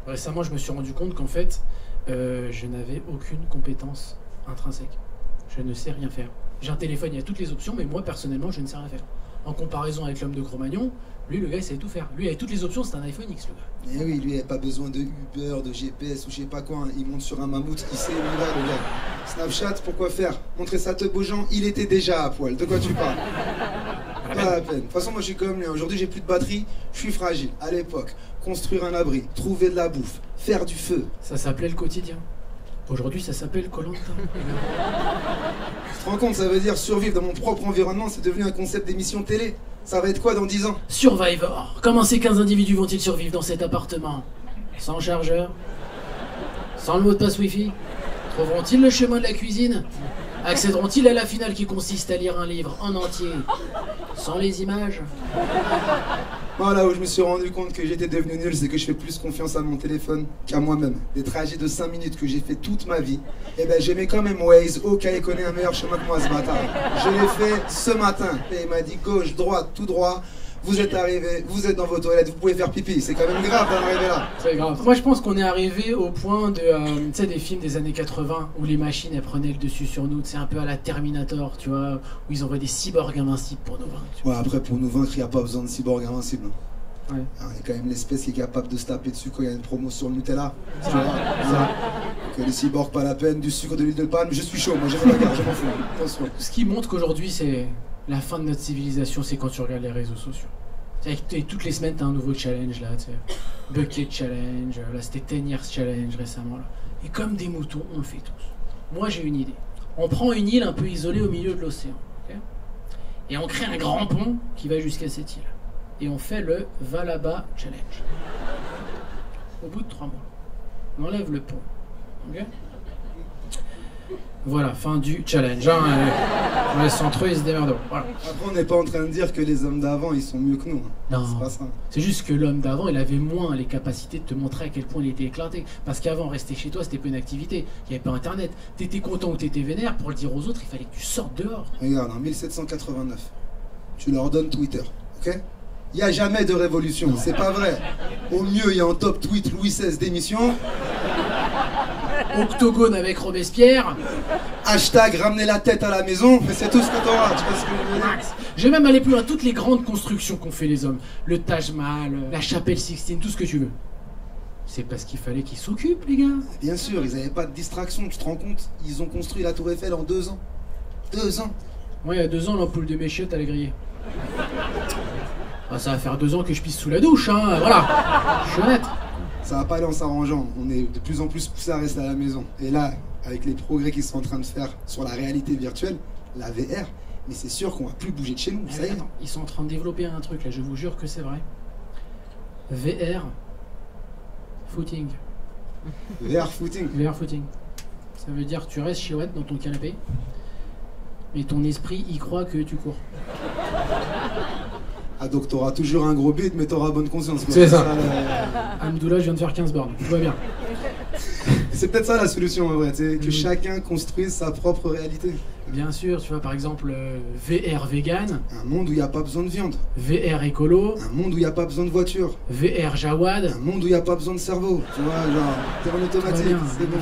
Récemment, je me suis rendu compte qu'en fait, je n'avais aucune compétence intrinsèque. Je ne sais rien faire. J'ai un téléphone, il y a toutes les options, mais moi, personnellement, je ne sais rien faire. En comparaison avec l'homme de Cro-Magnon, lui, le gars, il savait tout faire. Lui, avec toutes les options, c'est un iPhone X, le gars. Et oui, lui, il n'a pas besoin de Uber, de GPS ou je sais pas quoi. Hein. Il monte sur un mammouth, il sait où il va, le gars. Snapchat, pourquoi faire? Montrer sa teub aux gens, il était déjà à poil. De quoi tu parles? Pas la peine. De toute façon, moi, je suis comme lui. Aujourd'hui, j'ai plus de batterie, je suis fragile. À l'époque, construire un abri, trouver de la bouffe, faire du feu. Ça s'appelait le quotidien. Aujourd'hui, ça s'appelle Koh-Lanta. Tu te rends compte, ça veut dire survivre dans mon propre environnement, c'est devenu un concept d'émission télé. Ça va être quoi dans 10 ans? Survivor. Comment ces 15 individus vont-ils survivre dans cet appartement? Sans chargeur? Sans le mot de passe Wi-Fi? Trouveront-ils le chemin de la cuisine? Accéderont-ils à la finale qui consiste à lire un livre en entier? Sans les images? Voilà où je me suis rendu compte que j'étais devenu nul, c'est que je fais plus confiance à mon téléphone qu'à moi-même. Des trajets de 5 minutes que j'ai fait toute ma vie, et ben j'aimais quand même Waze, au cas il connaît un meilleur chemin que moi ce bâtard. Je l'ai fait ce matin, et il m'a dit gauche, droite, tout droit, vous êtes arrivé, vous êtes dans vos toilettes, vous pouvez faire pipi, c'est quand même grave d'en arriver là. C'est grave. Moi je pense qu'on est arrivé au point de, tu sais, des films des années 80, où les machines elles prenaient le dessus sur nous, c'est un peu à la Terminator, tu vois, où ils envoient des cyborgs invincibles pour nous vaincre. Ouais, après pour nous vaincre, il n'y a pas besoin de cyborg invincible. Ouais. On est quand même l'espèce qui est capable de se taper dessus quand il y a une promo sur le Nutella. Tu vois, ça. Que les cyborgs, pas la peine, du sucre, de l'huile de palme, je suis chaud, moi j'ai la garde, je m'en fous. Attention. Ce qui montre qu'aujourd'hui c'est la fin de notre civilisation, c'est quand tu regardes les réseaux sociaux. Et toutes les semaines t'as un nouveau challenge là, tu sais. Bucket challenge, là c'était 10 years challenge récemment là. Et comme des moutons, on le fait tous. Moi j'ai une idée. On prend une île un peu isolée au milieu de l'océan, okay, et on crée un grand pont qui va jusqu'à cette île. Et on fait le Va là-bas challenge. Au bout de 3 mois, on enlève le pont. Ok? Voilà, fin du challenge. Hein, on laisse entre eux, ils se démerdent. Voilà. Après, on n'est pas en train de dire que les hommes d'avant, ils sont mieux que nous. Hein. Non, c'est pas ça. C'est juste que l'homme d'avant, il avait moins les capacités de te montrer à quel point il était éclaté. Parce qu'avant, rester chez toi, c'était pas une activité. Il n'y avait pas Internet. T'étais content ou t'étais vénère, pour le dire aux autres, il fallait que tu sortes dehors. Regarde, en 1789, tu leur donnes Twitter, ok? Il n'y a jamais de révolution, c'est pas vrai. Au mieux, il y a un top tweet Louis XVI d'émission. Octogone avec Robespierre. Hashtag ramener la tête à la maison, mais c'est tout ce que t'auras, tu vois ce que je veux dire? Je vais même aller plus loin, toutes les grandes constructions qu'ont fait les hommes. Le Taj Mahal, la chapelle Sixtine, tout ce que tu veux. C'est parce qu'il fallait qu'ils s'occupent, les gars. Bien sûr, ils n'avaient pas de distraction, tu te rends compte? Ils ont construit la Tour Eiffel en 2 ans. 2 ans. Moi, il y a 2 ans, l'ampoule de mes chiottes, elle est grillée. Ah, ça va faire 2 ans que je pisse sous la douche, hein, voilà. Je suis honnête. Ça va pas aller en s'arrangeant, on est de plus en plus poussé à rester à la maison. Et là, avec les progrès qu'ils sont en train de faire sur la réalité virtuelle, la VR, mais c'est sûr qu'on va plus bouger de chez nous, ça y est. Attends, ils sont en train de développer un truc, là, je vous jure que c'est vrai. VR footing. VR footing. VR footing. Ça veut dire que tu restes chouette dans ton canapé, mais ton esprit y croit que tu cours. Ah donc t'auras toujours un gros bide mais t'auras bonne conscience. C'est ça. Alhamdoulilah, je viens de faire 15 bornes, tout va bien. C'est peut-être ça la solution en vrai, que chacun construise sa propre réalité. Bien sûr, tu vois par exemple VR vegan. Un monde où il n'y a pas besoin de viande. VR écolo. Un monde où il n'y a pas besoin de voiture. VR Jawad. Un monde où il n'y a pas besoin de cerveau. Tu vois, genre, t'es en automatique, c'est bon.